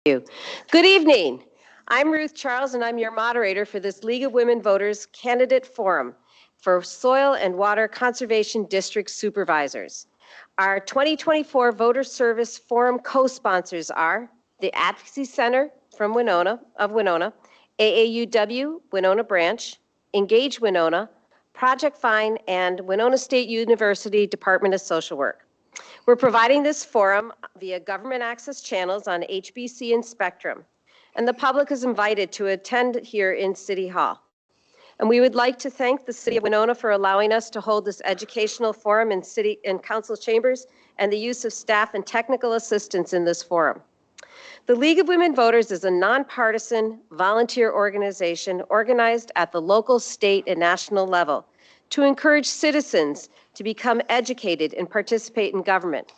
Good evening. I'm Ruth Charles, and I'm your moderator for this League of Women Voters Candidate Forum for Soil and Water Conservation District Supervisors. Our 2024 Voter Service Forum co-sponsors are the Advocacy Center from Winona, AAUW Winona Branch, Engage Winona, Project Find, and Winona State University Department of Social Work. We're providing this forum via government access channels on HBC and Spectrum, and the public is invited to attend here in City Hall. And we would like to thank the City of Winona for allowing us to hold this educational forum in City and Council chambers and the use of staff and technical assistance in this forum. The League of Women Voters is a nonpartisan volunteer organization organized at the local, state, and national level to encourage citizens to become educated and participate in government.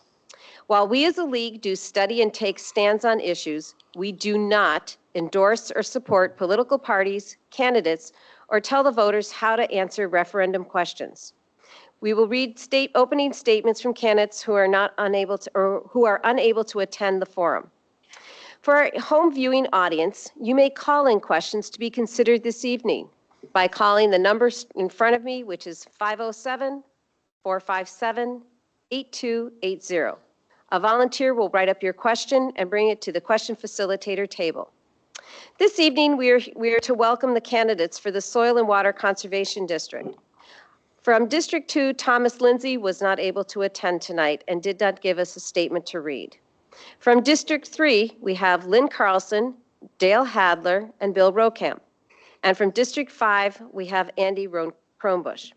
While we as a league do study and take stands on issues, we do not endorse or support political parties, candidates, or tell the voters how to answer referendum questions. We will read opening statements from candidates who are unable to attend the forum. For our home viewing audience, you may call in questions to be considered this evening by calling the numbers in front of me, which is 507-457-8280. A volunteer will write up your question and bring it to the question facilitator table. This evening, we are to welcome the candidates for the Soil and Water Conservation District. From District 2, Thomas Lindsay was not able to attend tonight and did not give us a statement to read. From District 3, we have Lynn Carlson, Dale Hadler, and Bill Rokamp. And from District 5, we have Andy Kronbusch.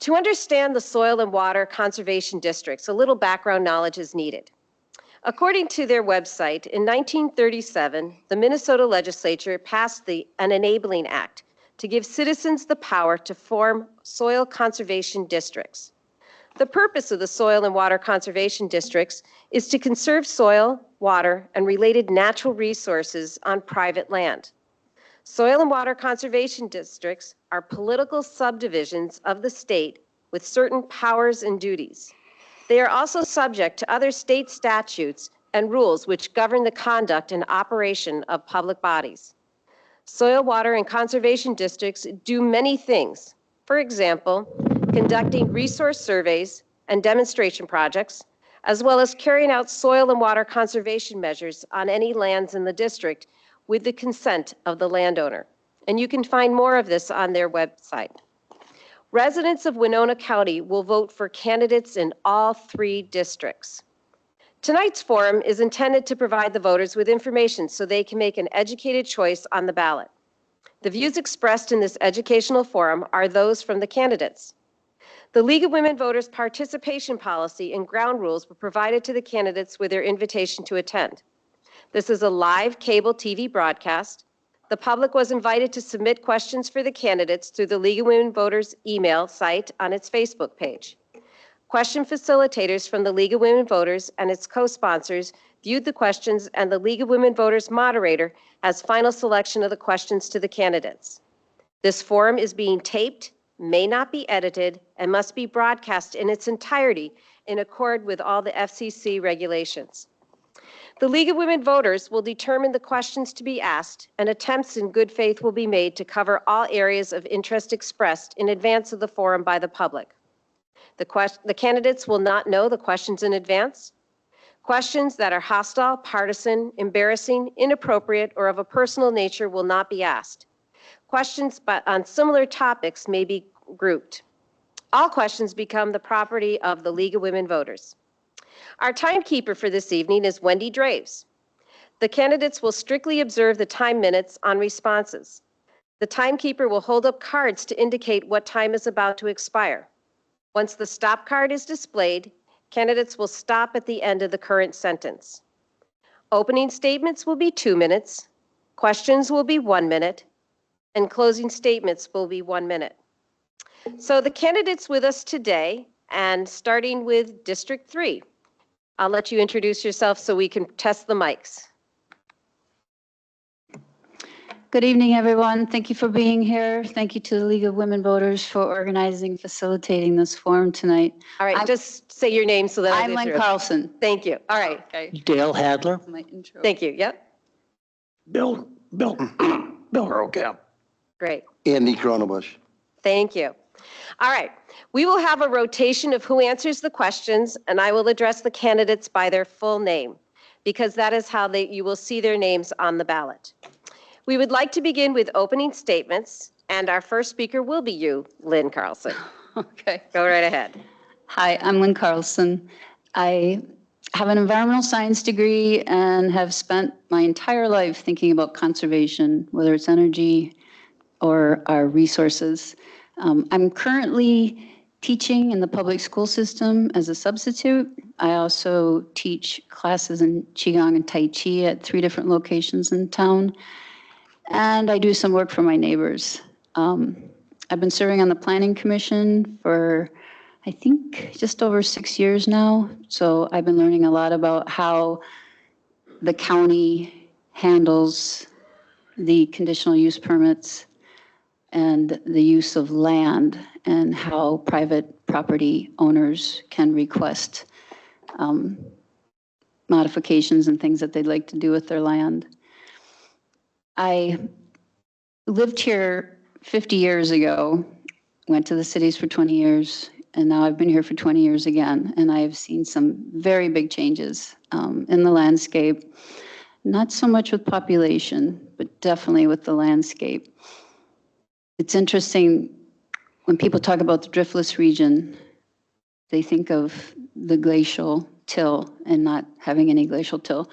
To understand the soil and water conservation districts, a little background knowledge is needed. According to their website, in 1937, the Minnesota legislature passed an Enabling Act to give citizens the power to form soil conservation districts. The purpose of the soil and water conservation districts is to conserve soil, water, and related natural resources on private land. Soil and water conservation districts are political subdivisions of the state with certain powers and duties. They are also subject to other state statutes and rules which govern the conduct and operation of public bodies. Soil, water, and conservation districts do many things. For example, conducting resource surveys and demonstration projects, as well as carrying out soil and water conservation measures on any lands in the district with the consent of the landowner. And you can find more of this on their website. Residents of Winona County will vote for candidates in all 3 districts. Tonight's forum is intended to provide the voters with information so they can make an educated choice on the ballot. The views expressed in this educational forum are those from the candidates. The League of Women Voters participation policy and ground rules were provided to the candidates with their invitation to attend. This is a live cable TV broadcast. The public was invited to submit questions for the candidates through the League of Women Voters email site on its Facebook page. Question facilitators from the League of Women Voters and its co-sponsors viewed the questions, and the League of Women Voters moderator has final selection of the questions to the candidates. This forum is being taped, may not be edited, and must be broadcast in its entirety in accord with all the FCC regulations. The League of Women Voters will determine the questions to be asked, and attempts in good faith will be made to cover all areas of interest expressed in advance of the forum by the public. The candidates will not know the questions in advance. Questions that are hostile, partisan, embarrassing, inappropriate, or of a personal nature will not be asked. Questions on similar topics may be grouped. All questions become the property of the League of Women Voters. Our timekeeper for this evening is Wendy Draves. The candidates will strictly observe the time minutes on responses. The timekeeper will hold up cards to indicate what time is about to expire. Once the stop card is displayed, candidates will stop at the end of the current sentence. Opening statements will be 2 minutes, questions will be 1 minute, and closing statements will be 1 minute. So the candidates with us today, and starting with District 3, I'll let you introduce yourself so we can test the mics. Good evening, everyone. Thank you for being here. Thank you to the League of Women Voters for organizing, facilitating this forum tonight. All right, just say your name so that I I'm get Lynn through. Carlson. Thank you. All right. Okay. Dale Hadler. My intro. Thank you. Yep. Bill Rocamp. Great. Andy Cronebush. Thank you. All right. We will have a rotation of who answers the questions, and I will address the candidates by their full name, because that is how you will see their names on the ballot. We would like to begin with opening statements, and our first speaker will be you, Lynn Carlson. Okay. Go right ahead. Hi, I'm Lynn Carlson. I have an environmental science degree and have spent my entire life thinking about conservation, whether it's energy or our resources. I'm currently teaching in the public school system as a substitute. I also teach classes in Qigong and Tai Chi at 3 different locations in town. And I do some work for my neighbors. I've been serving on the Planning Commission for, I think, just over 6 years now. So I've been learning a lot about how the county handles the conditional use permits and the use of land, and how private property owners can request modifications and things that they'd like to do with their land. I lived here 50 years ago, went to the cities for 20 years, and now I've been here for 20 years again, and I have seen some very big changes in the landscape, not so much with population, but definitely with the landscape. It's interesting, when people talk about the driftless region, they think of the glacial till and not having any glacial till.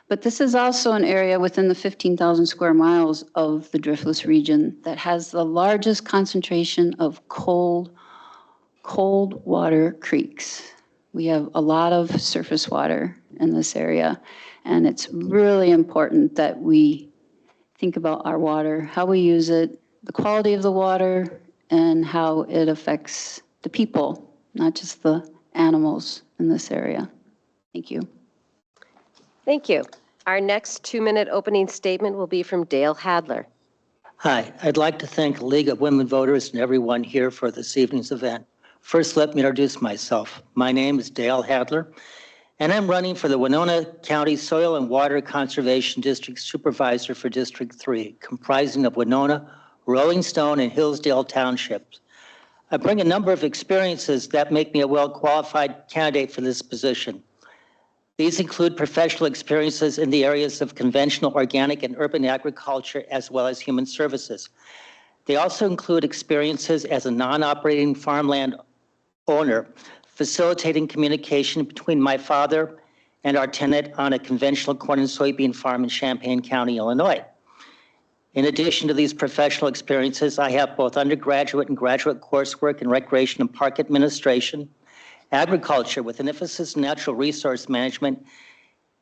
But this is also an area within the 15,000 square miles of the driftless region that has the largest concentration of cold water creeks. We have a lot of surface water in this area, and it's really important that we think about our water, how we use it, the quality of the water, and how it affects the people, not just the animals in this area. Thank you. Thank you. Our next 2-minute opening statement will be from Dale Hadler. Hi, I'd like to thank the League of Women Voters and everyone here for this evening's event. First, let me introduce myself. My name is Dale Hadler, and I'm running for the Winona County Soil and Water Conservation District Supervisor for District 3, comprising of Winona, Rolling Stone, and Hillsdale Townships. I bring a number of experiences that make me a well-qualified candidate for this position. These include professional experiences in the areas of conventional organic and urban agriculture, as well as human services. They also include experiences as a non-operating farmland owner, facilitating communication between my father and our tenant on a conventional corn and soybean farm in Champaign County, Illinois. In addition to these professional experiences, I have both undergraduate and graduate coursework in recreation and park administration, agriculture with an emphasis in natural resource management,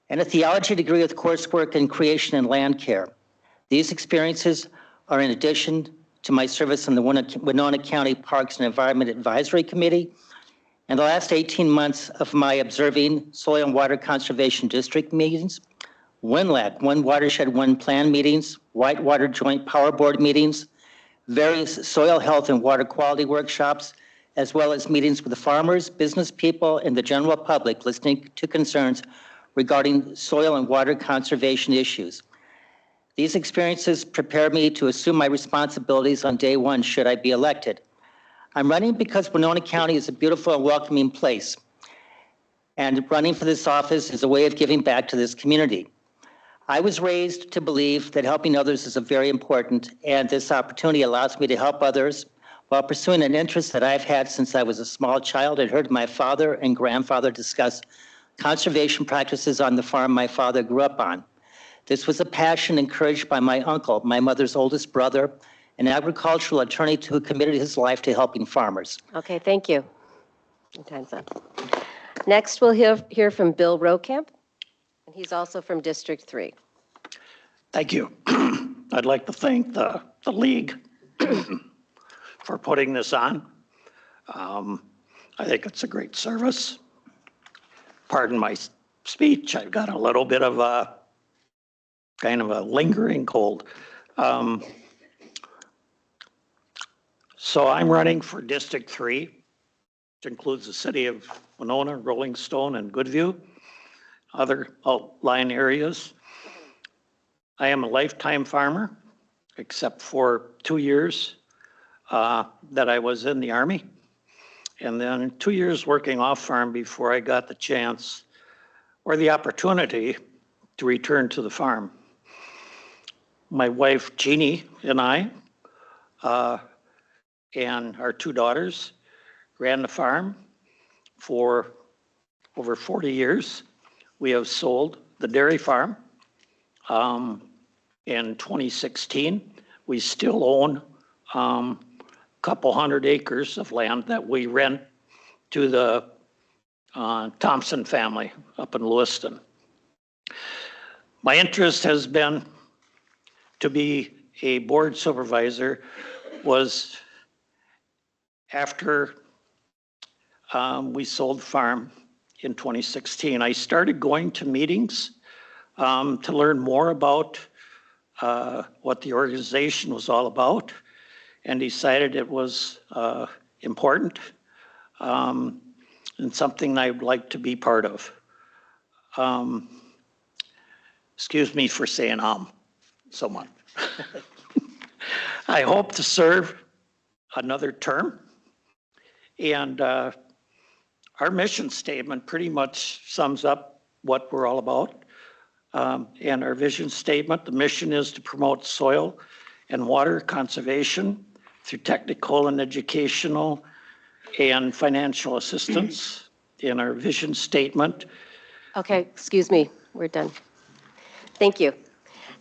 and a theology degree with coursework in creation and land care. These experiences are in addition to my service on the Winona County Parks and Environment Advisory Committee, and the last 18 months of my observing Soil and Water Conservation District meetings, WINLAC, One Watershed, One Plan meetings, Whitewater Joint Power Board meetings, various soil health and water quality workshops, as well as meetings with the farmers, business people, and the general public listening to concerns regarding soil and water conservation issues. These experiences prepare me to assume my responsibilities on day one should I be elected. I'm running because Winona County is a beautiful and welcoming place, and running for this office is a way of giving back to this community. I was raised to believe that helping others is very important, and this opportunity allows me to help others while pursuing an interest that I've had since I was a small child. I heard my father and grandfather discuss conservation practices on the farm my father grew up on. This was a passion encouraged by my uncle, my mother's oldest brother, an agricultural attorney who committed his life to helping farmers. Okay, thank you. Your time's up. Next, we'll hear from Bill Rocamp, and he's also from District 3. Thank you. I'd like to thank the league for putting this on. I think it's a great service. Pardon my speech, I've got a little bit of a kind of a lingering cold. So I'm running for District 3, which includes the city of Winona, Rolling Stone, and Goodview, other outlying areas. I am a lifetime farmer, except for 2 years that I was in the Army, and then 2 years working off farm before I got the chance or the opportunity to return to the farm. My wife, Jeannie, and I, and our 2 daughters ran the farm for over 40 years. We have sold the dairy farm in 2016. We still own a couple hundred acres of land that we rent to the Thompson family up in Lewiston. My interest has been to be a board supervisor was after we sold the farm in 2016. I started going to meetings to learn more about what the organization was all about, and decided it was important and something I'd like to be part of. Excuse me for saying so much. I hope to serve another term, and our mission statement pretty much sums up what we're all about. And our vision statement, the mission is to promote soil and water conservation through technical and educational and financial assistance. In our vision statement. Okay, excuse me, we're done. Thank you.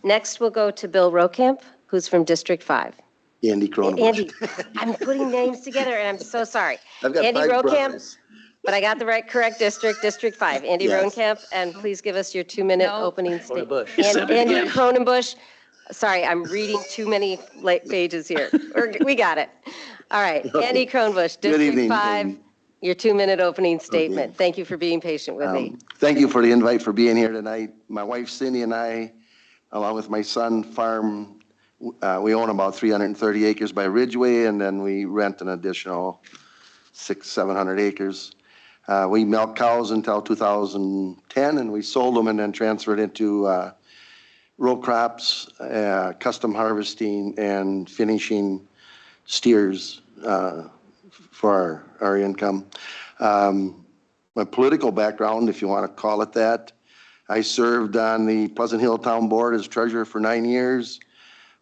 Next, we'll go to Bill Rokamp, who's from District 5. Andy Cronenbush. Andy, I'm putting names together, and I'm so sorry. I've got Andy 5 Rokamp, brothers. but I got the correct district, District 5. Andy Yes. Rokamp, and please give us your 2-minute opening statement. said it Andy again. Cronenbush. Sorry, I'm reading too many pages here. We got it. All right, Andy Cronenbush, Good District evening, 5, and- your 2-minute opening statement. Thank you for being patient with me. Thank you for the invite for being here tonight. My wife Cindy and I, along with my son, farm. We own about 330 acres by Ridgeway, and then we rent an additional 600-700 acres. We milked cows until 2010, and we sold them and then transferred into row crops, custom harvesting, and finishing steers for our income. My political background, if you want to call it that, I served on the Pleasant Hill Town Board as treasurer for 9 years.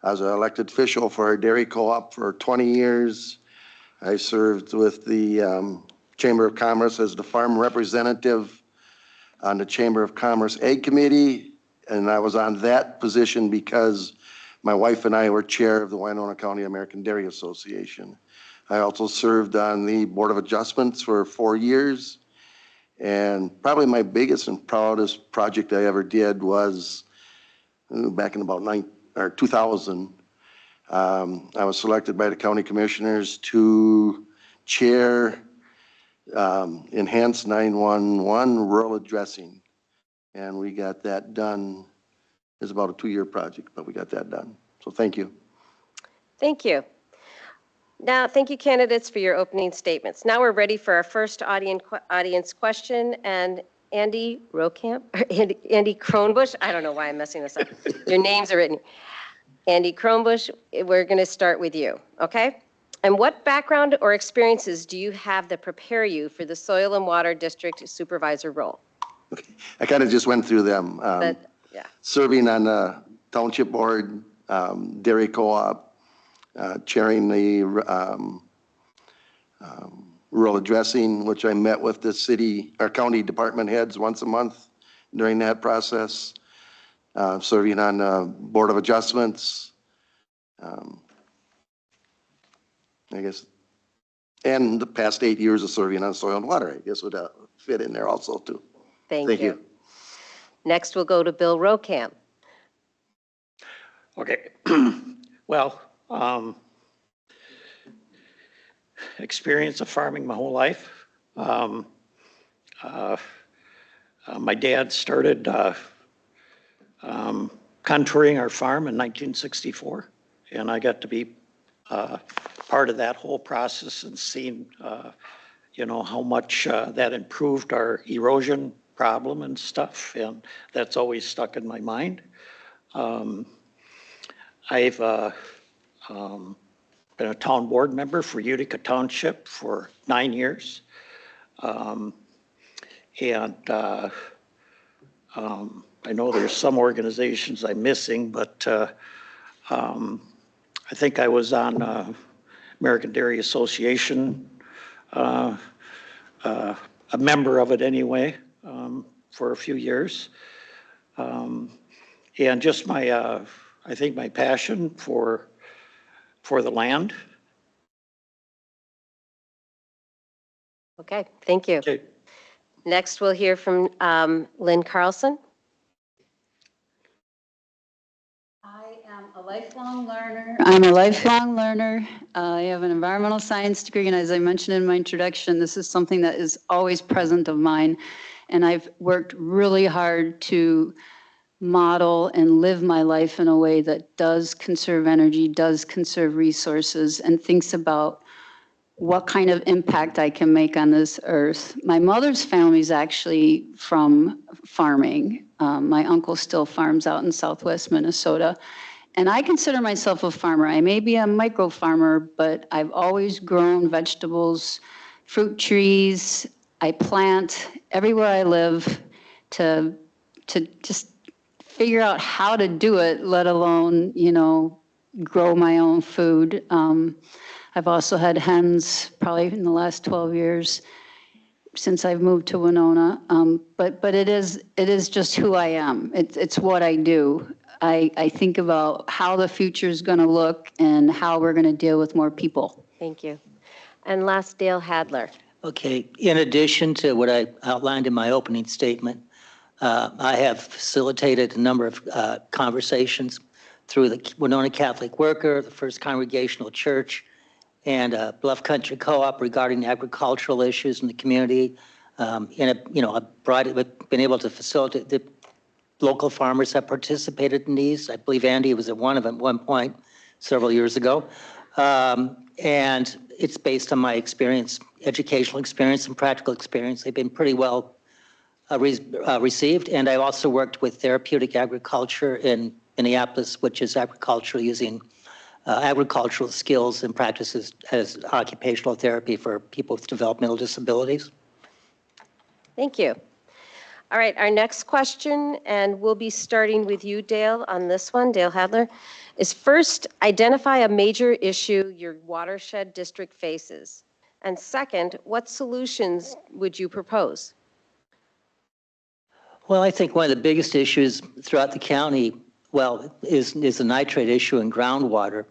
I was an elected official for our dairy co-op for 20 years. I served with the Chamber of Commerce as the farm representative on the Chamber of Commerce Ag Committee, and I was on that position because my wife and I were chair of the Winona County American Dairy Association. I also served on the Board of Adjustments for 4 years, and probably my biggest and proudest project I ever did was back in about 2000. I was selected by the county commissioners to chair Enhanced 911 rural addressing, and we got that done. It's about a 2-year project, but we got that done. So thank you. Thank you. Now, thank you, candidates, for your opening statements. Now we're ready for our first audience question, and Andy Rokamp, or Andy Cronenbush, I don't know why I'm messing this up. Your names are written. Andy Cronenbush, we're going to start with you, okay? And what background or experiences do you have that prepare you for the Soil and Water District Supervisor role? Okay. I kind of just went through them. Yeah. Serving on the township board, dairy co-op, chairing the rural addressing, which I met with the city, our county department heads once a month during that process. Serving on the Board of Adjustments, I guess, and the past 8 years of serving on Soil and Water, I guess would fit in there also too. Thank you. Next, we'll go to Bill Rokamp. Okay. Well, experience of farming my whole life. My dad started contouring our farm in 1964, and I got to be part of that whole process and seen, how much that improved our erosion problem and stuff, and that's always stuck in my mind. I've been a town board member for Utica Township for 9 years. I know there's some organizations I'm missing, but I think I was on American Dairy Association, a member of it anyway, for a few years. And just my, I think my passion for the land. Okay, thank you. Okay. Next, we'll hear from Lynn Carlson. I am a lifelong learner. I'm a lifelong learner. I have an environmental science degree, and as I mentioned in my introduction, this is something that is always present of mine. And I've worked really hard to model and live my life in a way that does conserve energy, does conserve resources, and thinks about what kind of impact I can make on this earth. My mother's family is actually from farming. My uncle still farms out in Southwest Minnesota. And I consider myself a farmer. I may be a micro farmer, but I've always grown vegetables, fruit trees. I plant everywhere I live to just figure out how to do it, let alone, grow my own food. I've also had hens probably in the last 12 years since I've moved to Winona. But it is just who I am. It's what I do. I think about how the future is going to look and how we're going to deal with more people. Thank you. And last, Dale Hadler. Okay, in addition to what I outlined in my opening statement, I have facilitated a number of conversations through the Winona Catholic Worker, the First Congregational Church, and Bluff Country Co-op regarding agricultural issues in the community. I've been able to facilitate the local farmers have participated in these. I believe Andy was at one of them at one point several years ago. And it's based on my experience, educational experience and practical experience. They've been pretty well received. And I also worked with therapeutic agriculture in Minneapolis, which is agriculture using agricultural skills and practices as occupational therapy for people with developmental disabilities. Thank you. All right, our next question, and we'll be starting with you, Dale, on this one, Dale Hadler, is first, identify a major issue your watershed district faces. And second, what solutions would you propose? Well, I think one of the biggest issues throughout the county, is the nitrate issue in groundwater.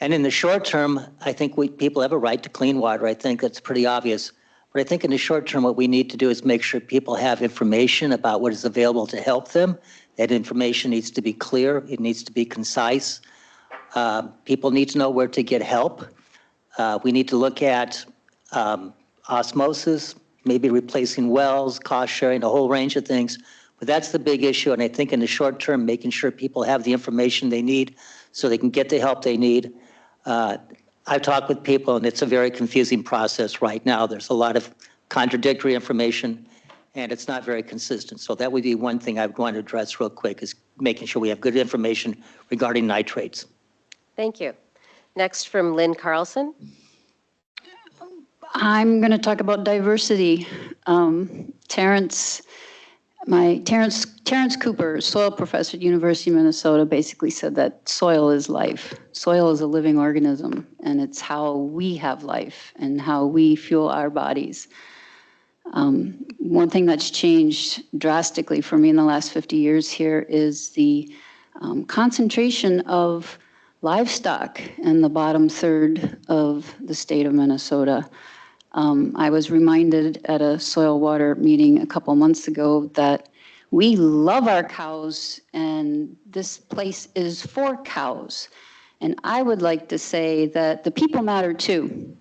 And in the short term, I think people have a right to clean water. I think that's pretty obvious. But I think in the short term, what we need to do is make sure people have information about what is available to help them. That information needs to be clear. It needs to be concise. People need to know where to get help. We need to look at osmosis, maybe replacing wells, cost sharing, a whole range of things. But that's the big issue. And I think in the short term, making sure people have the information they need so they can get the help they need. I've talked with people, and it's a very confusing process right now. There's a lot of contradictory information, and it's not very consistent. So that would be one thing I would want to address real quick, is making sure we have good information regarding nitrates. Thank you. Next, from Lynn Carlson. I'm going to talk about diversity. Terrence Cooper, soil professor at University of Minnesota, basically said that soil is life. Soil is a living organism, and it's how we have life and how we fuel our bodies. One thing that's changed drastically for me in the last 50 years here is the concentration of livestock in the bottom third of the state of Minnesota. I was reminded at a soil water meeting a couple months ago that we love our cows and this place is for cows. And I would like to say that the people matter too,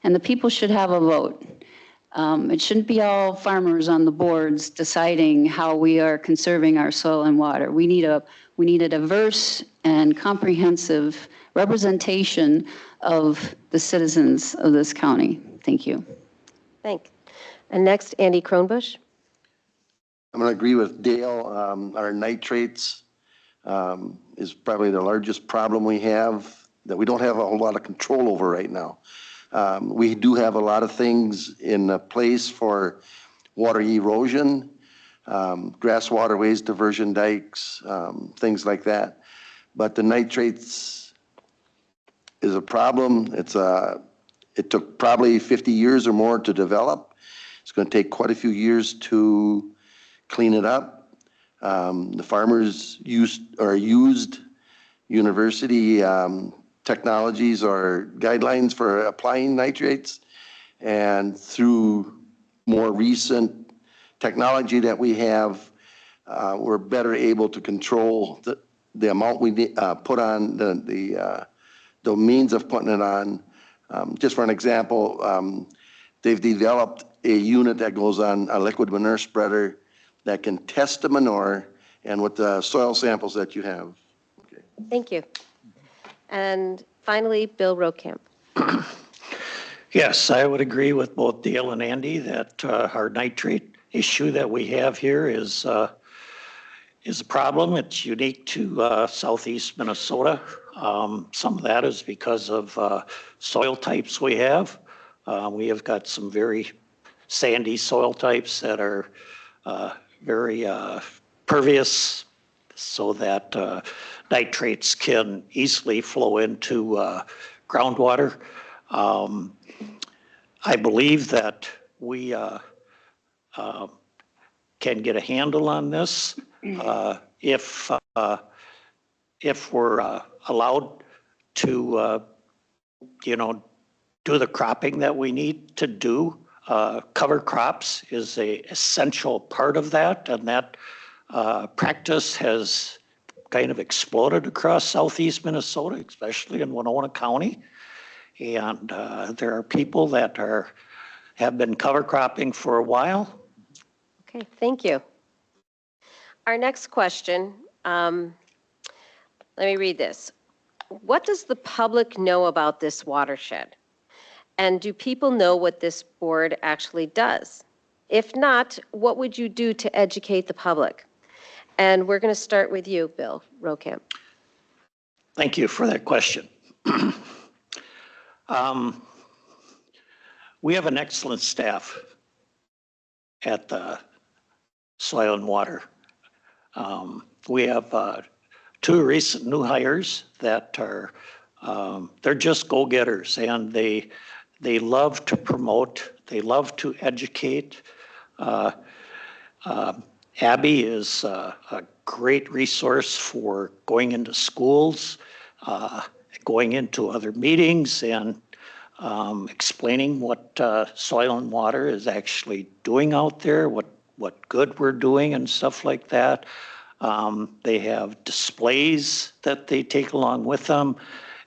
and the people should have a vote. It shouldn't be all farmers on the boards deciding how we are conserving our soil and water. We need a We need a diverse and comprehensive representation of the citizens of this county. Thank you. And next, Andy Kronbusch. I'm going to agree with Dale. Our nitrates is probably the largest problem we have that we don't have a whole lot of control over right now. We do have a lot of things in place for water erosion, grass waterways, diversion dikes, things like that. But the nitrates is a problem. It took probably 50 years or more to develop. It's going to take quite a few years to clean it up. The farmers used university technologies or guidelines for applying nitrates, and through more recent technology that we have, we're better able to control the amount we put on, the means of putting it on. Just for an example, they've developed a unit that goes on a liquid manure spreader that can test the manure and with the soil samples that you have. Okay. Thank you. And finally, Bill Rokamp. Yes, I would agree with both Dale and Andy that our nitrate issue that we have here is a problem. It's unique to southeast Minnesota. Some of that is because of soil types we have. We have got some very sandy soil types that are very pervious, so that nitrates can easily flow into groundwater. I believe that we can get a handle on this if we're allowed to, do the cropping that we need to do. Cover crops is a essential part of that, and that practice has kind of exploded across southeast Minnesota, especially in Winona County. And there are people that have been cover cropping for a while. Okay, thank you. Our next question, let me read this. What does the public know about this watershed? And do people know what this board actually does? If not, what would you do to educate the public? And we're going to start with you, Bill Rokamp. Thank you for that question. We have an excellent staff at the Soil and Water. We have two recent new hires that are, they're just go-getters, and they love to promote, they love to educate. Abby is a great resource for going into schools, going into other meetings, and explaining what Soil and Water is actually doing out there, what good we're doing and stuff like that. They have displays that they take along with them,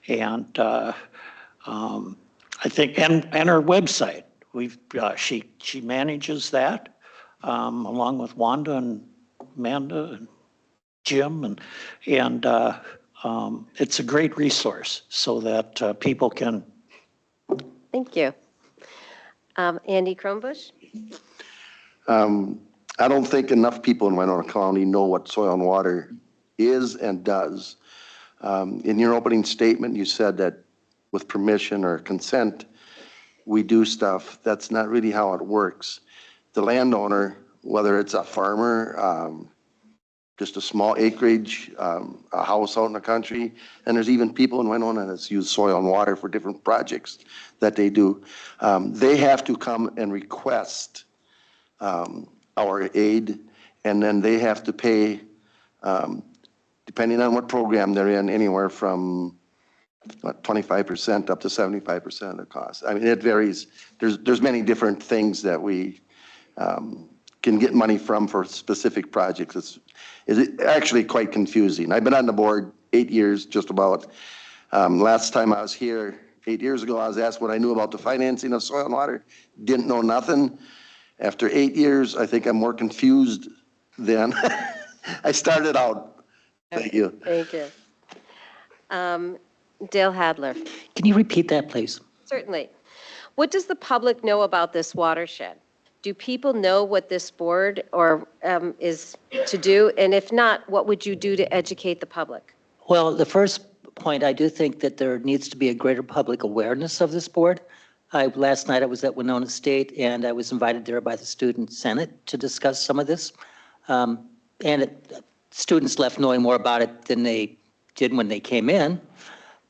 and I think, and our website. She manages that along with Wanda and Amanda and Jim, and it's a great resource so that people can. Thank you. Andy Kronbusch? I don't think enough people in Winona County know what Soil and Water is and does. In your opening statement, you said that with permission or consent, we do stuff. That's not really how it works. The landowner, whether it's a farmer, just a small acreage, a house out in the country, and there's even people in Winona that's use Soil and Water for different projects that they do. They have to come and request our aid, and then they have to pay, depending on what program they're in, anywhere from 25% up to 75% of the cost. I mean, it varies. There's many different things that we can get money from for specific projects. It's actually quite confusing. I've been on the board 8 years, just about. Last time I was here 8 years ago, I was asked what I knew about the financing of Soil and Water. Didn't know nothing. After 8 years, I think I'm more confused than I started out. Thank you. Thank you. Dale Hadler. Can you repeat that, please? Certainly. What does the public know about this watershed? Do people know what this board is to do? And if not, what would you do to educate the public? Well, the first point, I do think that there needs to be a greater public awareness of this board. Last night I was at Winona State and I was invited there by the Student Senate to discuss some of this. Students left knowing more about it than they did when they came in.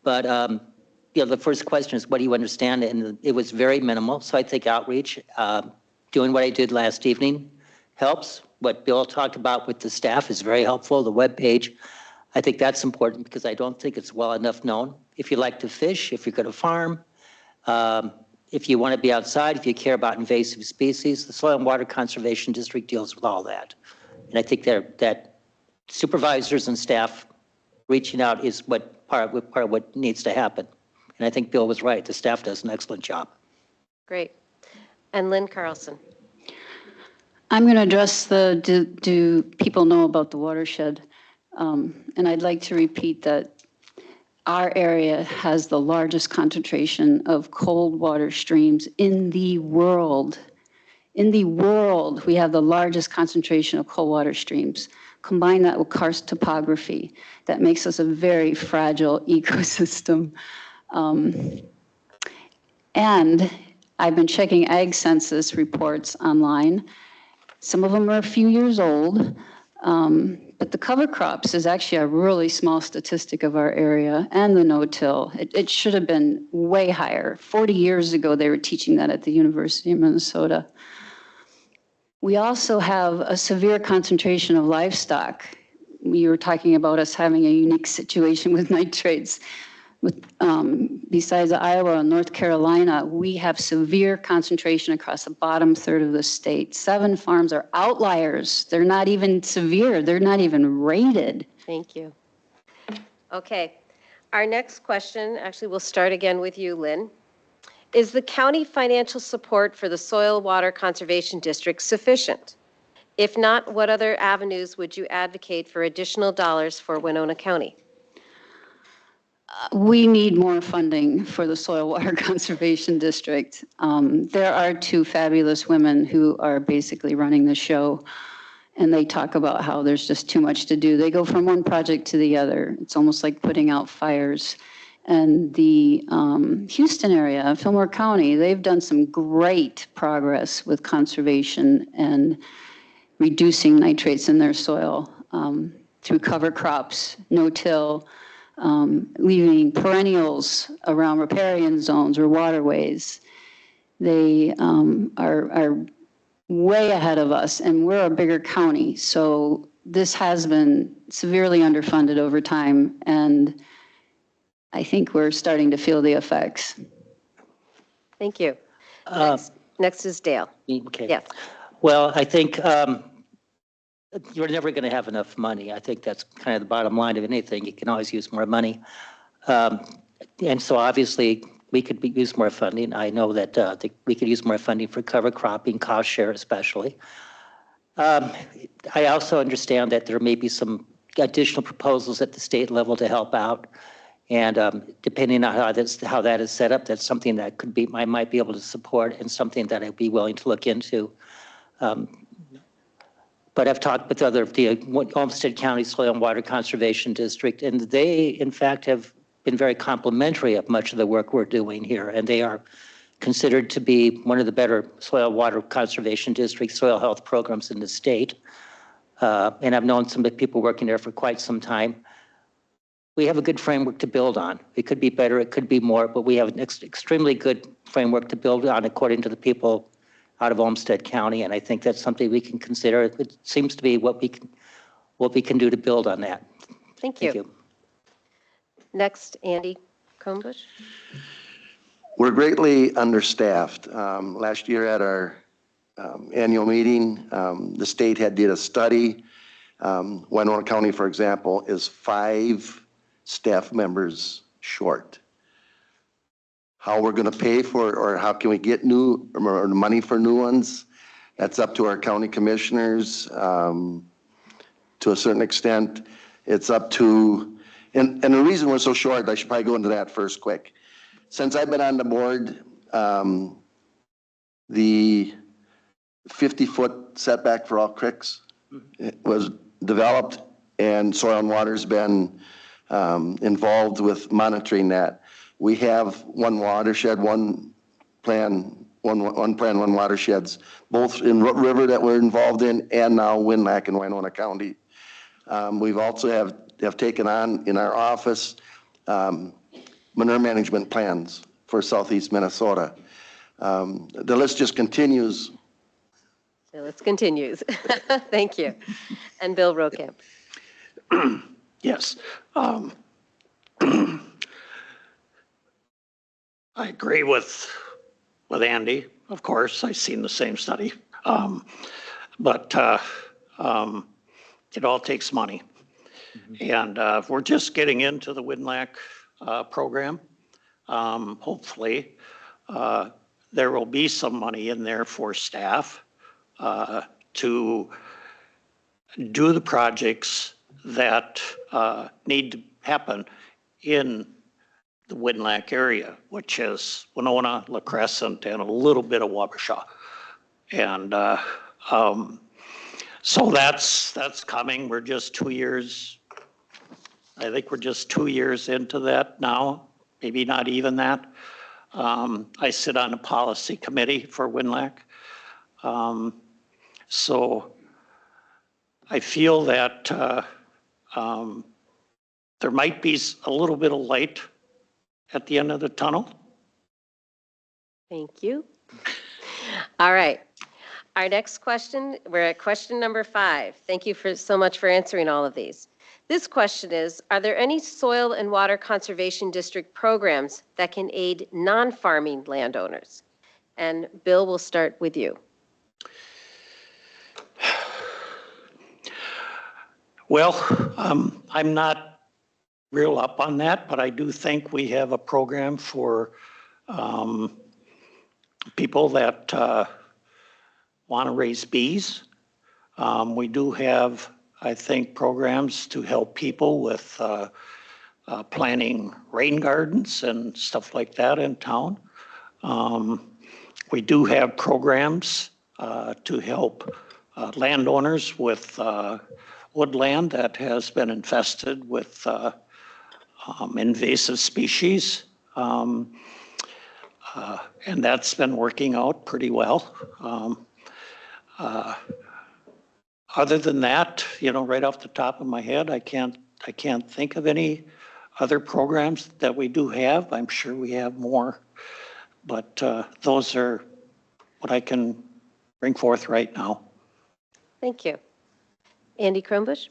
But the first question is, what do you understand? And it was very minimal. So I think outreach, doing what I did last evening helps. What Bill talked about with the staff is very helpful. The webpage, I think that's important because I don't think it's well enough known. If you like to fish, if you're going to farm, if you want to be outside, if you care about invasive species, the Soil and Water Conservation District deals with all that. And I think that supervisors and staff reaching out is part of what needs to happen. And I think Bill was right. The staff does an excellent job. Great. And Lynn Carlson. I'm going to address do people know about the watershed? And I'd like to repeat that our area has the largest concentration of cold water streams in the world. In the world, we have the largest concentration of cold water streams. Combine that with karst topography, that makes us a very fragile ecosystem. And I've been checking ag census reports online. Some of them are a few years old, but the cover crops is actually a really small statistic of our area, and the no-till. It should have been way higher. 40 years ago, they were teaching that at the University of Minnesota. We also have a severe concentration of livestock. You were talking about us having a unique situation with nitrates. Besides Iowa and North Carolina, we have severe concentration across the bottom third of the state. 7 farms are outliers. They're not even severe. They're not even rated. Thank you. Okay. Our next question, actually, we'll start again with you, Lynn. Is the county financial support for the Soil Water Conservation District sufficient? If not, what other avenues would you advocate for additional dollars for Winona County? We need more funding for the Soil Water Conservation District. There are 2 fabulous women who are basically running the show, and they talk about how there's just too much to do. They go from one project to the other. It's almost like putting out fires. And the Houston area, Fillmore County, they've done some great progress with conservation and reducing nitrates in their soil through cover crops, no-till, leaving perennials around riparian zones or waterways. They are way ahead of us, and we're a bigger county. So this has been severely underfunded over time, and I think we're starting to feel the effects. Thank you. Next is Dale. Okay. Yes. Well, I think you're never going to have enough money. I think that's kind of the bottom line of anything. You can always use more money. And so obviously we could use more funding. I know that we could use more funding for cover cropping, cost share especially. I also understand that there may be some additional proposals at the state level to help out. And depending on how that is set up, that's something that I might be able to support and something that I'd be willing to look into. But I've talked with the Olmsted County Soil and Water Conservation District, and they, in fact, have been very complimentary of much of the work we're doing here. And they are considered to be one of the better soil water conservation district soil health programs in the state. And I've known some of the people working there for quite some time. We have a good framework to build on. It could be better, it could be more, but we have an extremely good framework to build on according to the people out of Olmsted County, and I think that's something we can consider. It seems to be what we can do to build on that. Thank you. Next, Andy Combush. We're greatly understaffed. Last year at our annual meeting, the state did a study. Winona County, for example, is 5 staff members short. How we're going to pay for, or how can we get new or money for new ones? That's up to our county commissioners to a certain extent. It's up to, and the reason we're so short, I should probably go into that first quick. Since I've been on the board, the 50-foot setback for all creeks was developed, and Soil and Water's been involved with monitoring that. We have one watershed, one plan, one watersheds, both in Root River that we're involved in, and now Winlac in Winona County. We've also have taken on in our office manure management plans for southeast Minnesota. The list just continues. So let's continue. Thank you. And Bill Rokamp. Yes. I agree with Andy, of course. I've seen the same study. But it all takes money. And we're just getting into the WinLAC program. Hopefully, there will be some money in there for staff to do the projects that need to happen in the WinLAC area, which is Winona, La Crescent, and a little bit of Wabasha. And so that's coming. We're just 2 years. I think we're just 2 years into that now, maybe not even that. I sit on a policy committee for WinLAC. So I feel that there might be a little bit of light at the end of the tunnel. Thank you. All right. Our next question, we're at question number 5. Thank you so much for answering all of these. This question is, are there any soil and water conservation district programs that can aid non-farming landowners? And Bill, we'll start with you. Well, I'm not real up on that, but I do think we have a program for people that want to raise bees. We do have, I think, programs to help people with planting rain gardens and stuff like that in town. We do have programs to help landowners with woodland that has been infested with invasive species. And that's been working out pretty well. Other than that, right off the top of my head, I can't think of any other programs that we do have. I'm sure we have more, but those are what I can bring forth right now. Thank you. Andy Cronbush?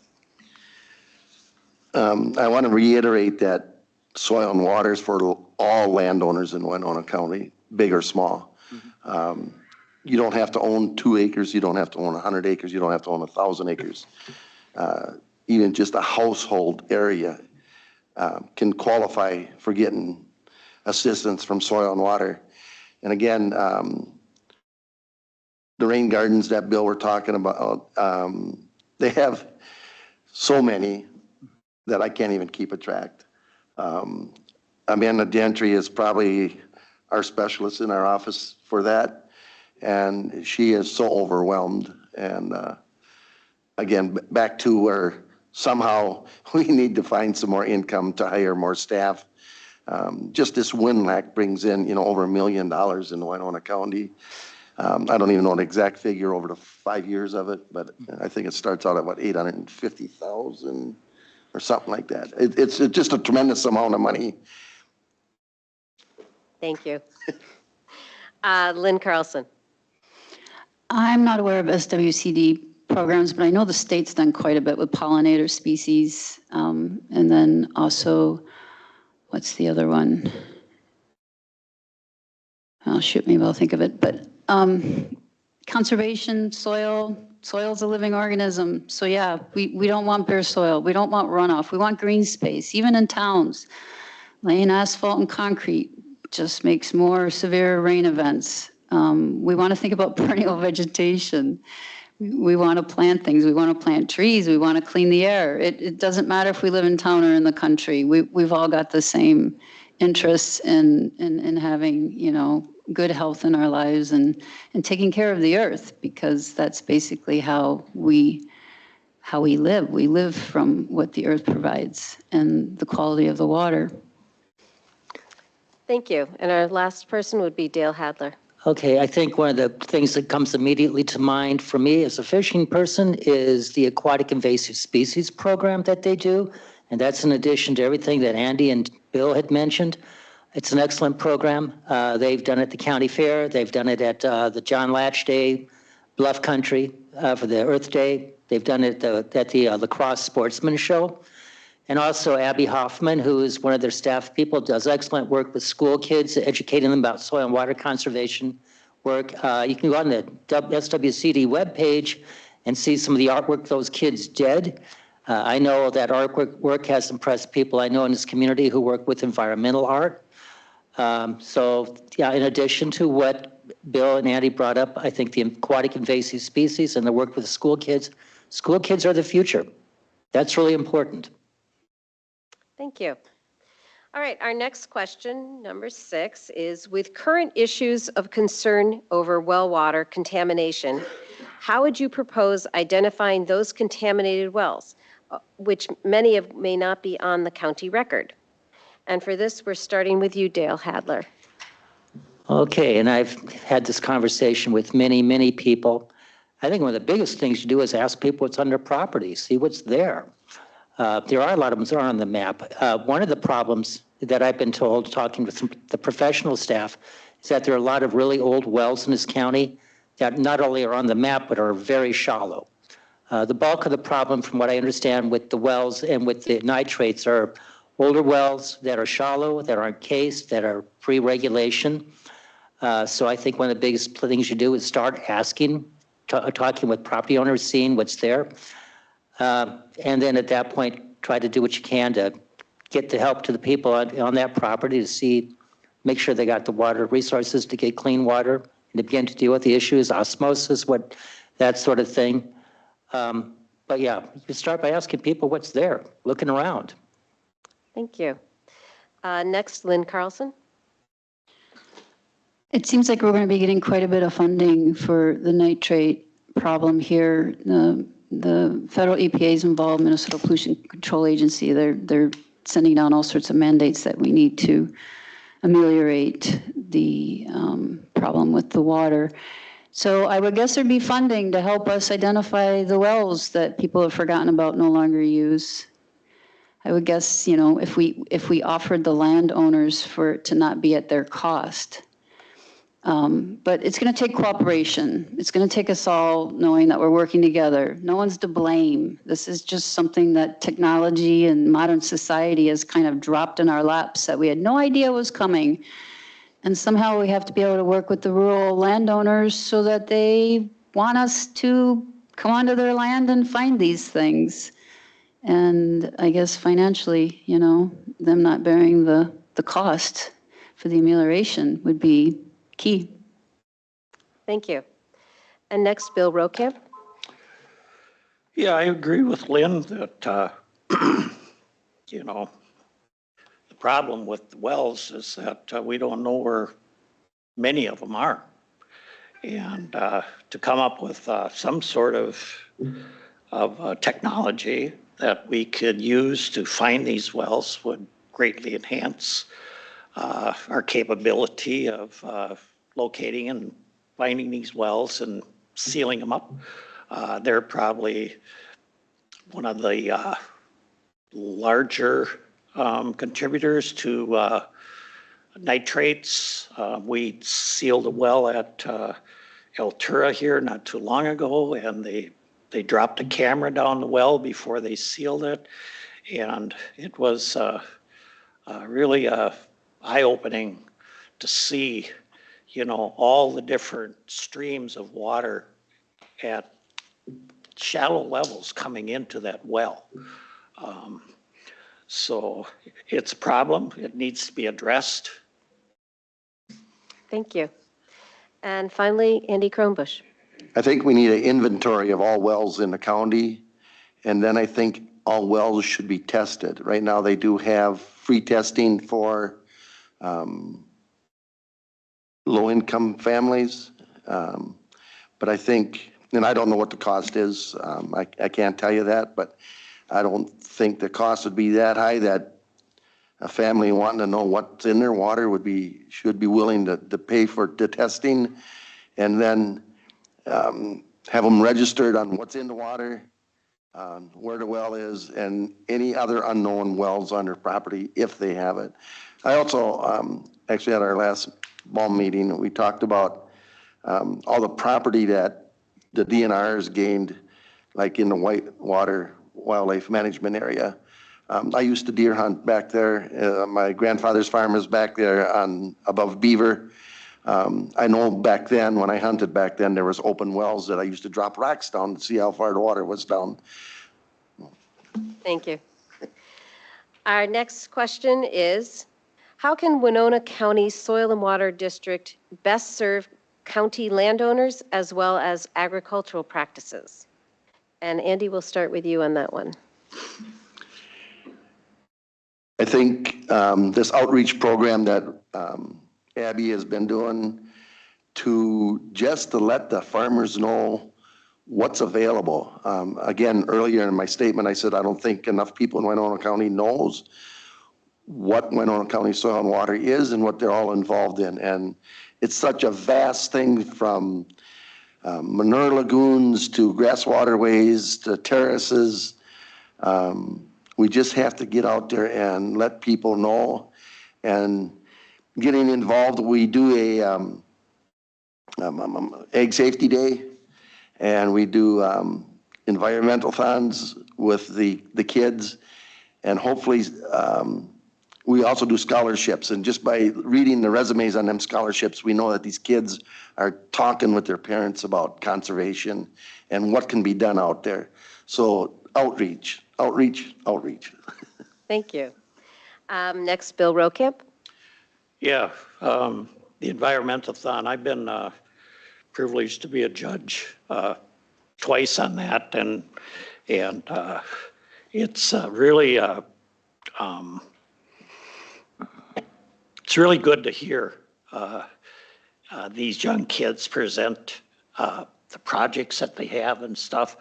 I want to reiterate that Soil and Water is for all landowners in Winona County, big or small. You don't have to own 2 acres, you don't have to own 100 acres, you don't have to own 1,000 acres. Even just a household area can qualify for getting assistance from Soil and Water. And again, the rain gardens that Bill were talking about, they have so many that I can't even keep a track. Amanda Gentry is probably our specialist in our office for that. And she is so overwhelmed. And again, back to where somehow we need to find some more income to hire more staff. Just this WinLAC brings in, over $1 million in Winona County. I don't even know the exact figure over the 5 years of it, but I think it starts out at what, 850,000 or something like that. It's just a tremendous amount of money. Thank you. Lynn Carlson. I'm not aware of SWCD programs, but I know the state's done quite a bit with pollinator species. And then also, what's the other one? Oh, shoot, maybe I'll think of it. But conservation, soil's a living organism. So yeah, we don't want bare soil. We don't want runoff. We want green space, even in towns. Laying asphalt and concrete just makes more severe rain events. We want to think about perennial vegetation. We want to plant things. We want to plant trees. We want to clean the air. It doesn't matter if we live in town or in the country. We've all got the same interests in having, good health in our lives and taking care of the earth, because that's basically how we live. We live from what the earth provides and the quality of the water. Thank you. And our last person would be Dale Hadler. Okay, I think one of the things that comes immediately to mind for me as a fishing person is the aquatic invasive species program that they do. And that's in addition to everything that Andy and Bill had mentioned. It's an excellent program. They've done it at the county fair. They've done it at the John Latch Day, Bluff Country for the Earth Day. They've done it at the Lacrosse Sportsman Show. And also Abby Hoffman, who is one of their staff people, does excellent work with school kids, educating them about soil and water conservation work. You can go on the SWCD webpage and see some of the artwork those kids did. I know that artwork has impressed people I know in this community who work with environmental art. So yeah, in addition to what Bill and Andy brought up, I think the aquatic invasive species and the work with school kids are the future. That's really important. Thank you. All right, our next question, number 6, is with current issues of concern over well water contamination, how would you propose identifying those contaminated wells, which many of may not be on the county record? And for this, we're starting with you, Dale Hadler. Okay, and I've had this conversation with many, many people. I think one of the biggest things to do is ask people what's on their property, see what's there. There are a lot of them that are on the map. One of the problems that I've been told, talking with the professional staff, is that there are a lot of really old wells in this county that not only are on the map, but are very shallow. The bulk of the problem, from what I understand, with the wells and with the nitrates are older wells that are shallow, that are encased, that are pre-regulation. So I think one of the biggest things you do is start asking, talking with property owners, seeing what's there. And then at that point, try to do what you can to get the help to the people on that property to make sure they got the water resources to get clean water and to begin to deal with the issues, osmosis, that sort of thing. But yeah, you start by asking people what's there, looking around. Thank you. Next, Lynn Carlson. It seems like we're going to be getting quite a bit of funding for the nitrate problem here. The federal EPA is involved, Minnesota Pollution Control Agency. They're sending down all sorts of mandates that we need to ameliorate the problem with the water. So I would guess there'd be funding to help us identify the wells that people have forgotten about, no longer use. I would guess, if we offered the landowners for it to not be at their cost. But it's going to take cooperation. It's going to take us all knowing that we're working together. No one's to blame. This is just something that technology and modern society has kind of dropped in our laps that we had no idea was coming. And somehow we have to be able to work with the rural landowners so that they want us to come onto their land and find these things. And I guess financially, them not bearing the cost for the amelioration would be key. Thank you. And next, Bill Rokamp. Yeah, I agree with Lynn that, the problem with the wells is that we don't know where many of them are. And to come up with some sort of technology that we could use to find these wells would greatly enhance our capability of locating and finding these wells and sealing them up. They're probably one of the larger contributors to nitrates. We sealed a well at Altura here not too long ago, and they dropped a camera down the well before they sealed it. And it was really eye-opening to see, all the different streams of water at shallow levels coming into that well. So it's a problem. It needs to be addressed. Thank you. And finally, Andy Kronbusch. I think we need an inventory of all wells in the county, and then I think all wells should be tested. Right now, they do have free testing for low-income families, but I think, and I don't know what the cost is, I can't tell you that, but I don't think the cost would be that high that a family wanting to know what's in their water should be willing to pay for the testing, and then have them registered on what's in the water, where the well is, and any other unknown wells on their property if they have it. I also, actually at our last ball meeting, we talked about all the property that the DNR has gained, like in the Whitewater Wildlife Management Area. I used to deer hunt back there. My grandfather's farm is back there above Beaver. I know back then, when I hunted back then, there was open wells that I used to drop rocks down to see how far the water was down. Thank you. Our next question is, how can Winona County Soil and Water District best serve county landowners as well as agricultural practices? And Andy, we'll start with you on that one. I think this outreach program that Abby has been doing just to let the farmers know what's available. Again, earlier in my statement, I said I don't think enough people in Winona County knows what Winona County Soil and Water is and what they're all involved in. And it's such a vast thing, from manure lagoons to grass waterways to terraces. We just have to get out there and let people know. And getting involved, we do a egg safety day, and we do environmental thons with the kids, and hopefully we also do scholarships. And just by reading the resumes on them scholarships, we know that these kids are talking with their parents about conservation and what can be done out there. So outreach, outreach, outreach. Thank you. Next, Bill Rokamp. Yeah, the environmental-thon, I've been privileged to be a judge twice on that, and it's really it's really good to hear these young kids present the projects that they have and stuff.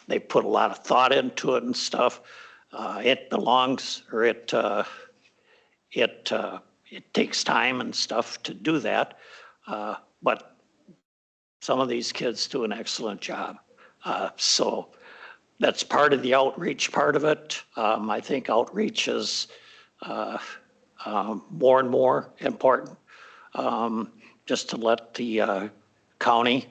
They put a lot of thought into it and stuff. It belongs, or it takes time and stuff to do that, but some of these kids do an excellent job. So that's part of the outreach part of it. I think outreach is more and more important, just to let the county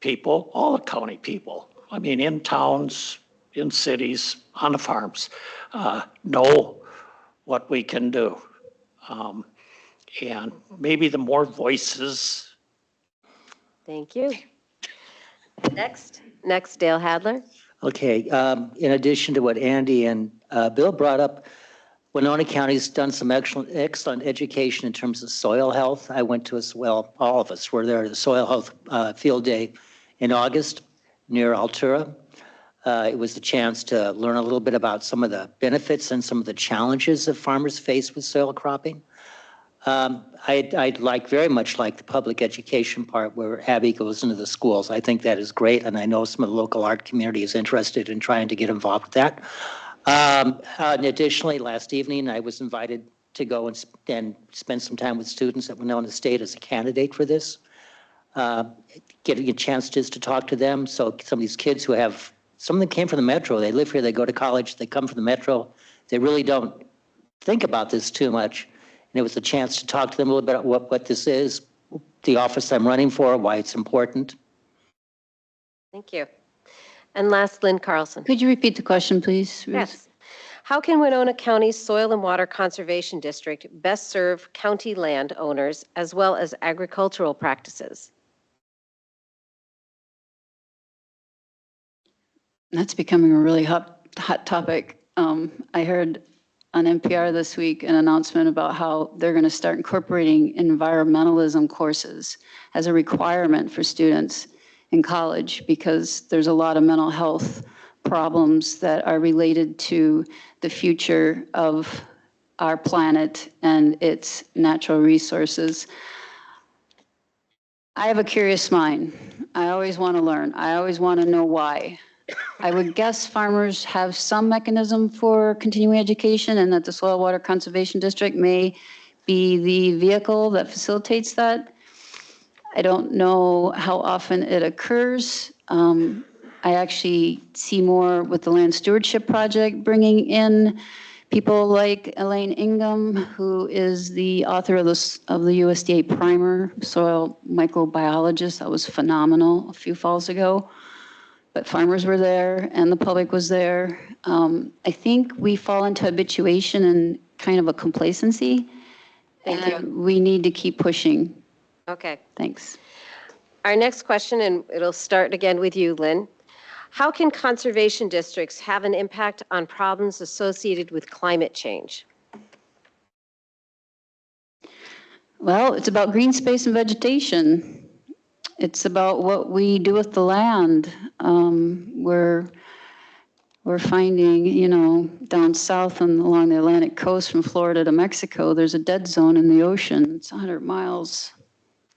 people, all the county people, I mean, in towns, in cities, on the farms, know what we can do. And maybe the more voices. Thank you. Next, Dale Hadler. Okay, in addition to what Andy and Bill brought up, Winona County's done some excellent education in terms of soil health. I went to all of us were there at the soil health field day in August near Altura. It was the chance to learn a little bit about some of the benefits and some of the challenges that farmers face with soil cropping. I'd very much like the public education part where Abby goes into the schools. I think that is great, and I know some of the local art community is interested in trying to get involved with that. And additionally, last evening, I was invited to go and spend some time with students at Winona State as a candidate for this. Getting a chance just to talk to them. So some of these kids some of them came from the metro. They live here, they go to college, they come from the metro. They really don't think about this too much. And it was a chance to talk to them a little bit about what this is, the office I'm running for, why it's important. Thank you. And last, Lynn Carlson. Could you repeat the question, please, Ruth? Yes. How can Winona County Soil and Water Conservation District best serve county land owners as well as agricultural practices? That's becoming a really hot topic. I heard on NPR this week an announcement about how they're going to start incorporating environmentalism courses as a requirement for students in college because there's a lot of mental health problems that are related to the future of our planet and its natural resources. I have a curious mind. I always want to learn. I always want to know why. I would guess farmers have some mechanism for continuing education and that the Soil Water Conservation District may be the vehicle that facilitates that. I don't know how often it occurs. I actually see more with the Land Stewardship Project bringing in people like Elaine Ingham, who is the author of the USDA primer, soil microbiologist. That was phenomenal a few falls ago. But farmers were there and the public was there. I think we fall into habituation and kind of a complacency. Thank you. And we need to keep pushing. Okay. Thanks. Our next question, and it'll start again with you, Lynn. How can conservation districts have an impact on problems associated with climate change? Well, it's about green space and vegetation. It's about what we do with the land. We're finding, you know, down south and along the Atlantic coast from Florida to Mexico, there's a dead zone in the ocean. It's 100 miles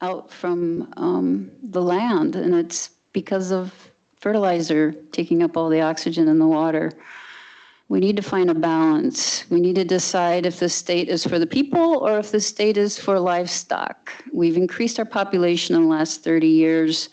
out from the land, and it's because of fertilizer taking up all the oxygen in the water. We need to find a balance. We need to decide if the state is for the people or if the state is for livestock. We've increased our population in the last 30 years,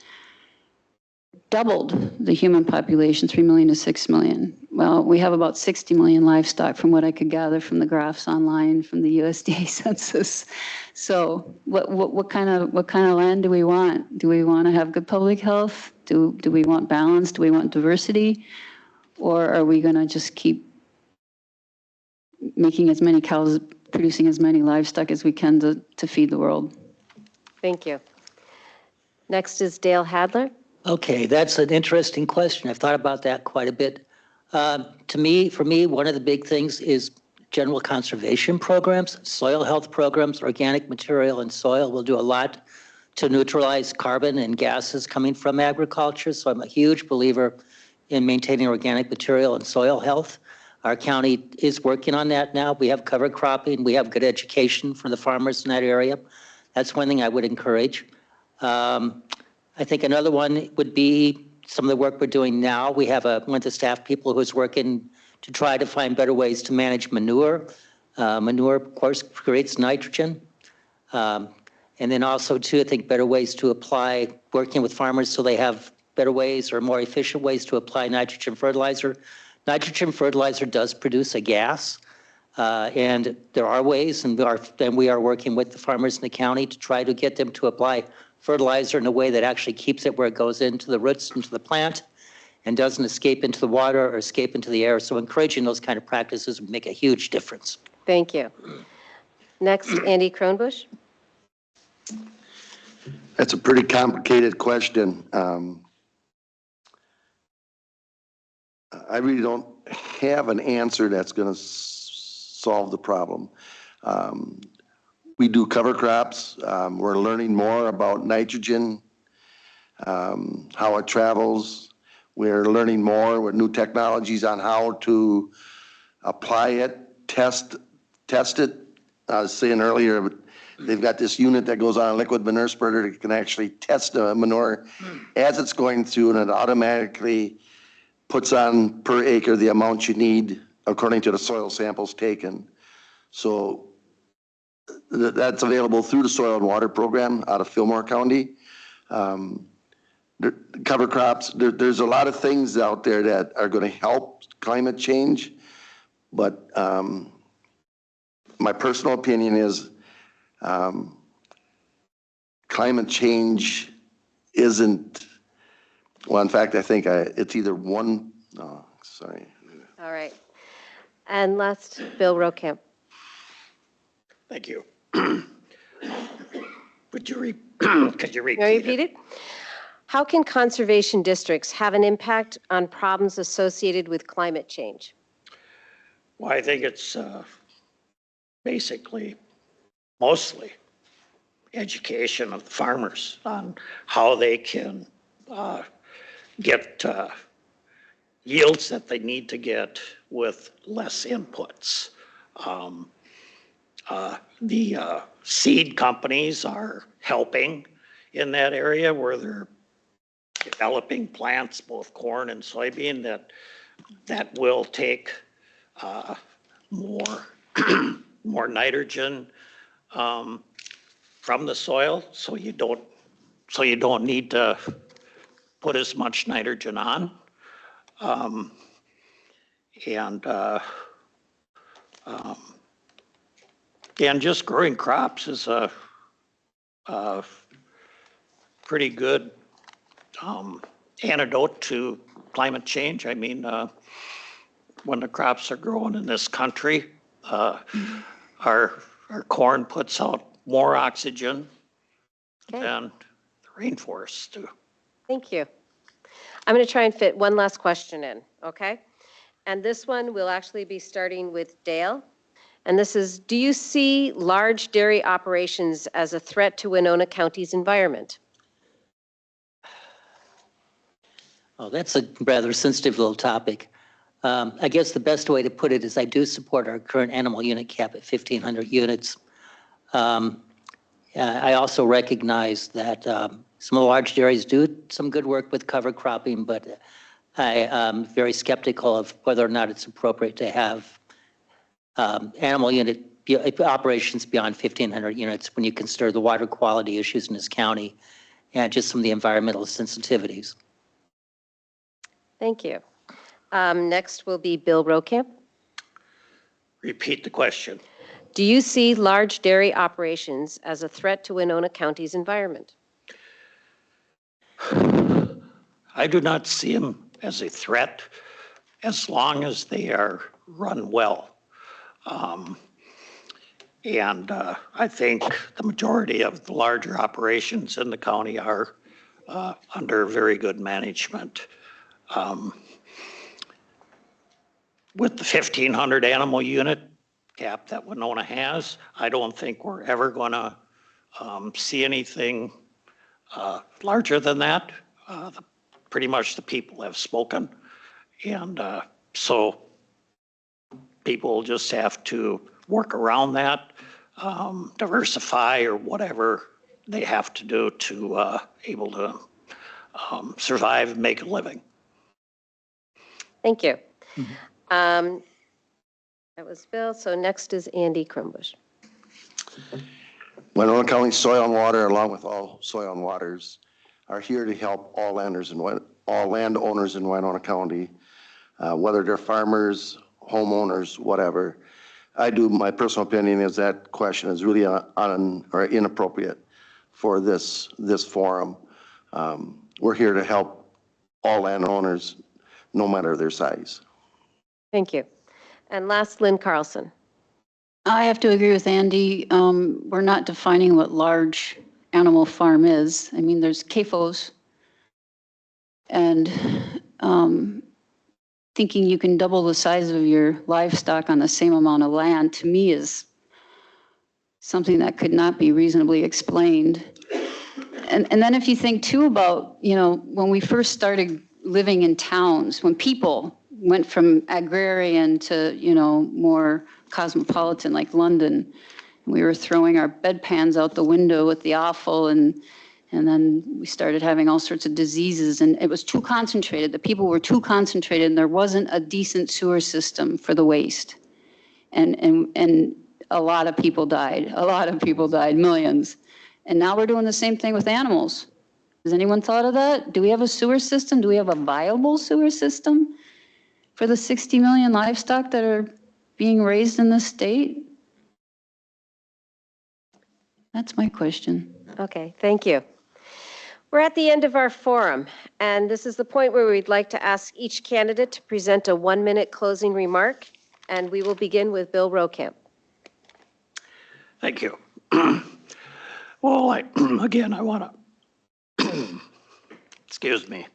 doubled the human population, 3 million to 6 million. Well, we have about 60 million livestock from what I could gather from the graphs online from the USDA census. So what kind of land do we want? Do we want to have good public health? Do we want balance? Do we want diversity? Or are we going to just keep making as many cows, producing as many livestock as we can to feed the world? Thank you. Next is Dale Hadler. Okay, that's an interesting question. I've thought about that quite a bit. For me, one of the big things is general conservation programs, soil health programs, organic material and soil will do a lot to neutralize carbon and gases coming from agriculture. So I'm a huge believer in maintaining organic material and soil health. Our county is working on that now. We have cover cropping. We have good education for the farmers in that area. That's one thing I would encourage. I think another one would be some of the work we're doing now. We have one of the staff people who's working to try to find better ways to manage manure. Manure, of course, creates nitrogen. And then also, too, I think better ways to apply, working with farmers so they have better ways or more efficient ways to apply nitrogen fertilizer. Nitrogen fertilizer does produce a gas. And there are ways, and we are working with the farmers in the county to try to get them to apply fertilizer in a way that actually keeps it where it goes into the roots, into the plant, and doesn't escape into the water or escape into the air. So encouraging those kind of practices would make a huge difference. Thank you. Next, Andy Kronbusch. That's a pretty complicated question. I really don't have an answer that's going to solve the problem. We do cover crops. We're learning more about nitrogen, how it travels. We're learning more with new technologies on how to apply it, test it. I was saying earlier, they've got this unit that goes on a liquid manure spreader that can actually test the manure as it's going through, and it automatically puts on per acre the amount you need according to the soil samples taken. So that's available through the Soil and Water Program out of Fillmore County. Cover crops, there's a lot of things out there that are going to help climate change, but my personal opinion is climate change isn't, well, in fact, I think it's either one, no, sorry. All right. And last, Bill Rokamp. Thank you. Could you repeat it? How can conservation districts have an impact on problems associated with climate change? Well, I think it's basically mostly education of the farmers on how they can get yields that they need to get with less inputs. The seed companies are helping in that area where they're developing plants, both corn and soybean, that will take more more nitrogen from the soil, so you don't need to put as much nitrogen on. And just growing crops is a pretty good antidote to climate change. I mean, when the crops are growing in this country, our corn puts out more oxygen Okay. than the rainforests do. Thank you. I'm going to try and fit one last question in, okay? And this one will actually be starting with Dale. And this is, do you see large dairy operations as a threat to Winona County's environment? Oh, that's a rather sensitive little topic. I guess the best way to put it is I do support our current animal unit cap at 1,500 units. I also recognize that some of the large dairies do some good work with cover cropping, but I am very skeptical of whether or not it's appropriate to have animal unit operations beyond 1,500 units when you consider the water quality issues in this county and just some of the environmental sensitivities. Thank you. Next will be Bill Rokamp. Repeat the question. Do you see large dairy operations as a threat to Winona County's environment? I do not see them as a threat as long as they are run well. I think the majority of the larger operations in the county are under very good management. With the 1,500 animal unit cap that Winona has, I don't think we're ever going to see anything larger than that. Pretty much the people have spoken. And so people will just have to work around that, diversify or whatever they have to do to able to survive and make a living. Thank you. That was Bill. So next is Andy Crumbush. Winona County Soil and Water, along with all soil and waters, are here to help all landowners in Winona County, whether they're farmers, homeowners, whatever. My personal opinion is that question is really or inappropriate for this forum. We're here to help all landowners, no matter their size. Thank you. And last, Lynn Carlson. I have to agree with Andy. We're not defining what large animal farm is. I mean, there's CAFOs, and thinking you can double the size of your livestock on the same amount of land, to me, is something that could not be reasonably explained. And then if you think too about, when we first started living in towns, when people went from agrarian to, more cosmopolitan like London, we were throwing our bedpans out the window with the offal, and then we started having all sorts of diseases, and it was too concentrated. The people were too concentrated, and there wasn't a decent sewer system for the waste. And a lot of people died. A lot of people died, millions. And now we're doing the same thing with animals. Has anyone thought of that? Do we have a sewer system? Do we have a viable sewer system for the 60 million livestock that are being raised in this state? That's my question. Okay, thank you. We're at the end of our forum, and this is the point where we'd like to ask each candidate to present a 1-minute closing remark, and we will begin with Bill Rokamp. Thank you. Well, again, I want to, excuse me,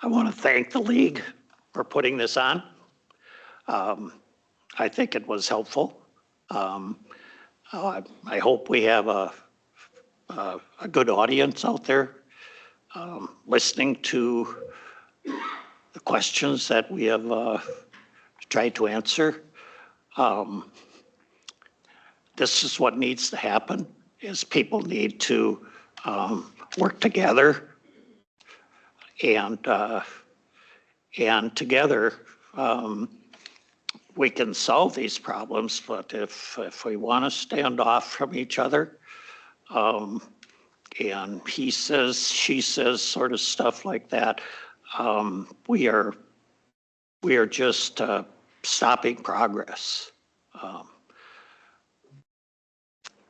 I want to thank the league for putting this on. I think it was helpful. I hope we have a good audience out there listening to the questions that we have tried to answer. This is what needs to happen, is people need to work together and together we can solve these problems. But if we want to stand off from each other, and he says, she says, sort of stuff like that, we are just stopping progress.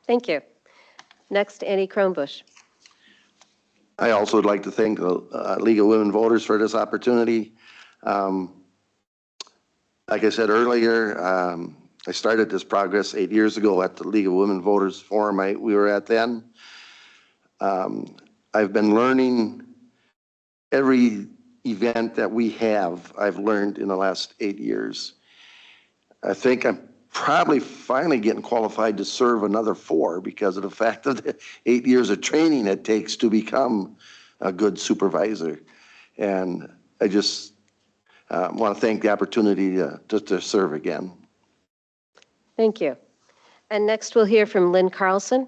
Thank you. Next, Annie Kronbusch. I also would like to thank the League of Women Voters for this opportunity. Like I said earlier, I started this progress 8 years ago at the League of Women Voters Forum we were at then. I've been learning every event that we have, I've learned in the last 8 years. I think I'm probably finally getting qualified to serve another 4 because of the fact of the 8 years of training it takes to become a good supervisor. And I just want to thank the opportunity to serve again. Thank you. And next we'll hear from Lynn Carlson.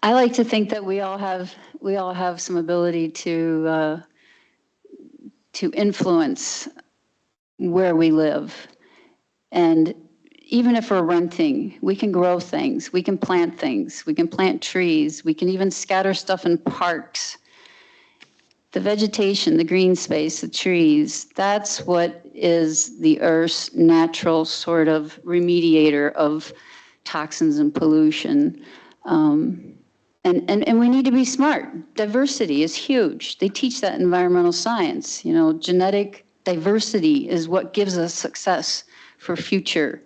I like to think that we all have some ability to influence where we live. And even if we're renting, we can grow things, we can plant things, we can plant trees, we can even scatter stuff in parks. The vegetation, the green space, the trees, that's what is the Earth's natural sort of remediator of toxins and pollution. And we need to be smart. Diversity is huge. They teach that in environmental science. You know, genetic diversity is what gives us success for future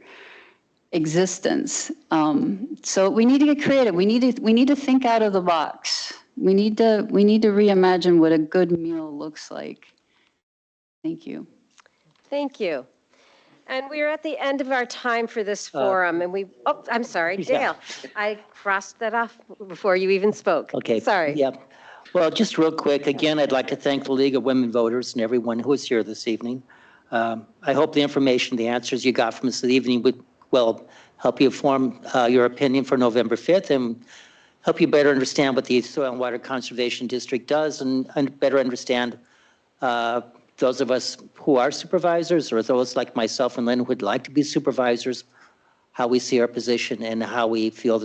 existence. So we need to get creative. We need to think out of the box. We need to reimagine what a good meal looks like. Thank you. Thank you. And we are at the end of our time for this forum, and I'm sorry, Dale. I crossed that off before you even spoke. Okay. Sorry. Yeah. Well, just real quick, again, I'd like to thank the League of Women Voters and everyone who is here this evening. I hope the information, the answers you got from us this evening will help you form your opinion for November 5th and help you better understand what the Soil and Water Conservation District does and better understand those of us who are supervisors or those like myself and Lynn who would like to be supervisors, how we see our position and how we feel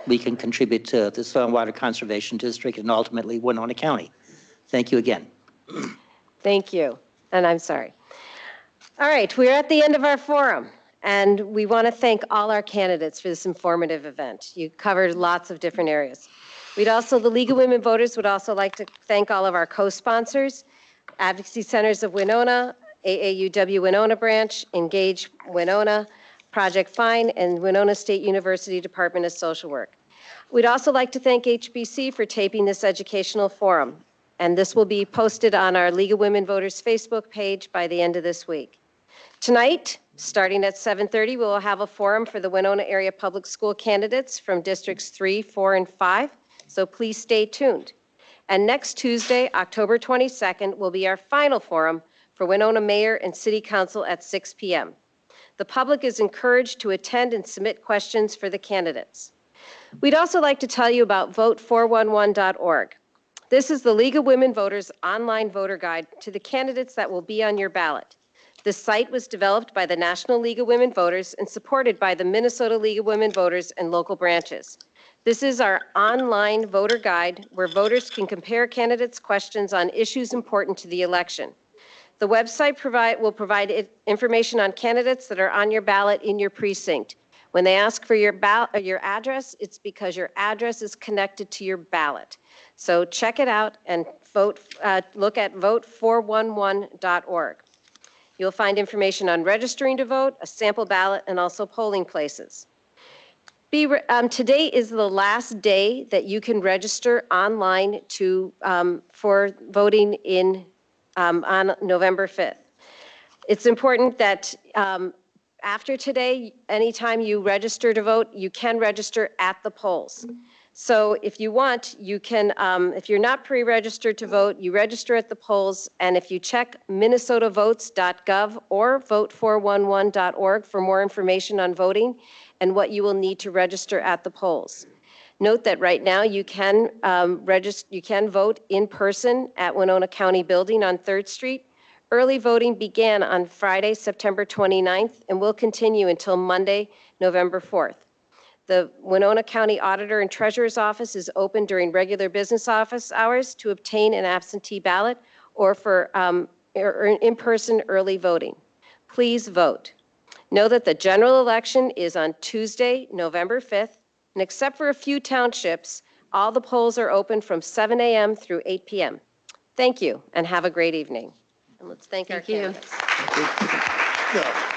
we can contribute to the Soil and Water Conservation District and ultimately Winona County. Thank you again. Thank you. And I'm sorry. All right, we're at the end of our forum. And we want to thank all our candidates for this informative event. You covered lots of different areas. The League of Women Voters would also like to thank all of our co-sponsors, Advocacy Centers of Winona, AAUW Winona Branch, Engage Winona, Project Fine, and Winona State University Department of Social Work. We'd also like to thank HBC for taping this educational forum. And this will be posted on our League of Women Voters Facebook page by the end of this week. Tonight, starting at 7:30, we will have a forum for the Winona Area Public School candidates from Districts 3, 4, and 5, so please stay tuned. And next Tuesday, October 22nd, will be our final forum for Winona Mayor and City Council at 6 p.m. The public is encouraged to attend and submit questions for the candidates. We'd also like to tell you about vote411.org. This is the League of Women Voters online voter guide to the candidates that will be on your ballot. This site was developed by the National League of Women Voters and supported by the Minnesota League of Women Voters and local branches. This is our online voter guide where voters can compare candidates' questions on issues important to the election. The website will provide information on candidates that are on your ballot in your precinct. When they ask for your address, it's because your address is connected to your ballot. So check it out and look at vote411.org. You'll find information on registering to vote, a sample ballot, and also polling places. Today is the last day that you can register online for voting on November 5th. It's important that after today, anytime you register to vote, you can register at the polls. So if you want, you can, if you're not pre-registered to vote, you register at the polls, and if you check minnesotavotes.gov or vote411.org for more information on voting and what you will need to register at the polls. Note that right now you can you can vote in person at Winona County Building on 3rd Street. Early voting began on Friday, September 29th, and will continue until Monday, November 4th. The Winona County Auditor and Treasurer's Office is open during regular business office hours to obtain an absentee ballot or for in-person early voting. Please vote. Know that the general election is on Tuesday, November 5th, and except for a few townships, all the polls are open from 7 a.m. through 8 p.m. Thank you, and have a great evening. And let's thank our Thank you. candidates.